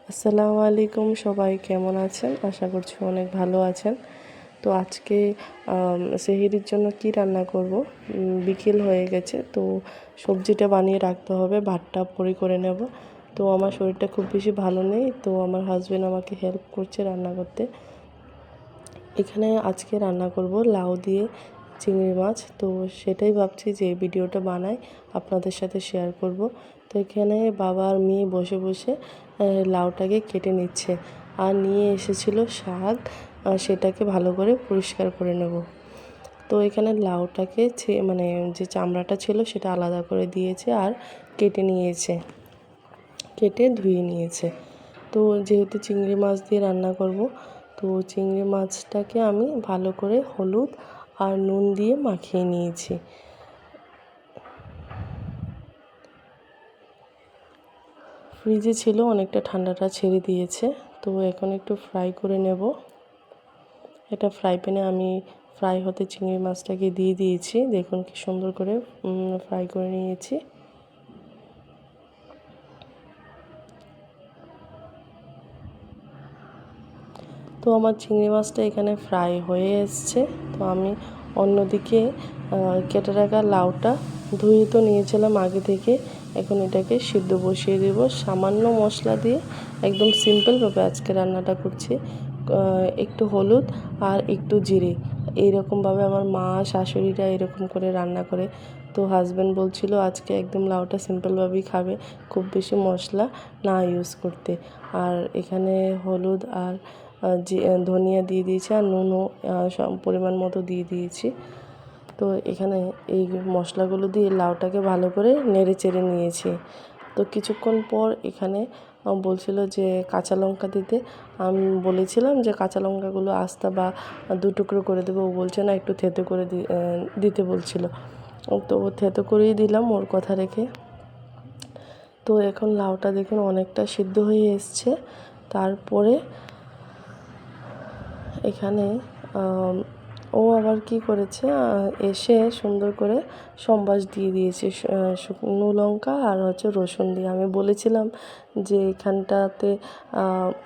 আসসালামু আলাইকুম, সবাই কেমন আছেন? আশা করছি অনেক ভালো আছেন। তো আজকে সেহরির জন্য কি রান্না করব? বিকেল হয়ে গেছে, তো সবজিটা বানিয়ে রাখতে হবে, ভাতটা করে নেব। তো আমার শরীরটা খুব বেশি ভালো নেই, তো আমার হাজবেন্ড আমাকে হেল্প করছে রান্না করতে। এখানে আজকে রান্না করব লাউ দিয়ে চিংড়ি মাছ। তো সেটাই ভাবছি যে এই ভিডিওটা বানাই, আপনাদের সাথে শেয়ার করব। তো এখানে বাবা আর মেয়ে বসে বসে লাউটাকে কেটে নিচ্ছে, আর নিয়ে এসেছিল শাক, সেটাকে ভালো করে পরিষ্কার করে নেব। তো এখানে লাউটাকে মানে যে চামড়াটা ছিল সেটা আলাদা করে দিয়েছে, আর কেটে নিয়েছে, কেটে ধুয়ে নিয়েছে। তো যেহেতু চিংড়ি মাছ দিয়ে রান্না করব, তো চিংড়ি মাছটাকে আমি ভালো করে হলুদ আর নুন দিয়ে মাখিয়ে নিয়েছি। ফ্রিজে ছিল, অনেকটা ঠান্ডাটা ছেড়ে দিয়েছে। তো এখন একটু ফ্রাই করে নেব। এটা ফ্রাই প্যানে আমি ফ্রাই হতে চিংড়ি মাছটাকে দিয়ে দিয়েছি। দেখুন কি সুন্দর করে ফ্রাই করে নিয়েছি। তো আমার চিংড়ি মাছটা এখানে ফ্রাই হয়ে এসছে। তো আমি অন্যদিকে কেটে রাখা লাউটা ধুয়ে তো নিয়েছিলাম আগে থেকে, এখন এটাকে সিদ্ধ বসিয়ে দেব সামান্য মশলা দিয়ে। একদম সিম্পলভাবে আজকে রান্নাটা করছি। একটু হলুদ আর একটু জিরে, এইরকমভাবে আমার মা শাশুড়িরা এরকম করে রান্না করে। তো হাজব্যান্ড বলছিল আজকে একদম লাউটা সিম্পলভাবেই খাবে, খুব বেশি মশলা না ইউজ করতে। আর এখানে হলুদ আর যে ধনিয়া দিয়ে দিয়েছি, আর নুনও পরিমাণ মতো দিয়ে দিয়েছি। তো এখানে এই মশলাগুলো দিয়ে লাউটাকে ভালো করে নেড়ে চেড়ে নিয়েছি। তো কিছুক্ষণ পর এখানে বলছিল যে কাঁচা লঙ্কা দিতে। আমি বলেছিলাম যে কাঁচা লঙ্কাগুলো আস্তা বা দু টুকরো করে দেবো, ও বলছে না, একটু থেতো করে দিতে বলছিল। তো থেতো করেই দিলাম ওর কথা রেখে। তো এখন লাউটা দেখুন অনেকটা সিদ্ধ হয়ে এসছে। তারপরে এখানে ও আবার কি করেছে, এসে সুন্দর করে সম্বাস দিয়ে দিয়েছে শুকনো লঙ্কা আর হচ্ছে রসুন দিয়ে। আমি বলেছিলাম যে এখানটাতে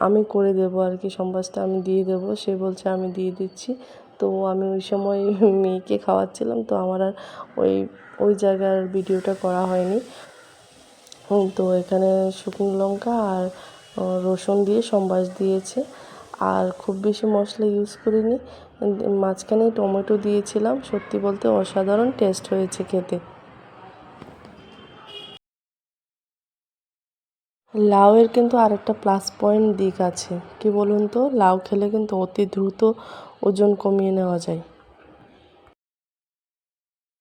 আমি করে দেবো আর কি, সম্বাসটা আমি দিয়ে দেবো। সে বলছে আমি দিয়ে দিচ্ছি। তো আমি ওই সময় মেয়েকে খাওয়াচ্ছিলাম, তো আমার আর ওই জায়গার ভিডিওটা করা হয়নি। তো এখানে শুকনো লঙ্কা আর রসুন দিয়ে সম্বাস দিয়েছে, আর খুব বেশি মশলা ইউজ করিনি। মাঝখানে টমেটো দিয়েছিলাম, সত্যি বলতে অসাধারণ টেস্ট হয়েছে খেতে। লাউয়ের কিন্তু আরেকটা প্লাস পয়েন্ট দিক আছে, কি বলুন তো? লাউ খেলে কিন্তু অতি দ্রুত ওজন কমিয়ে নেওয়া যায়।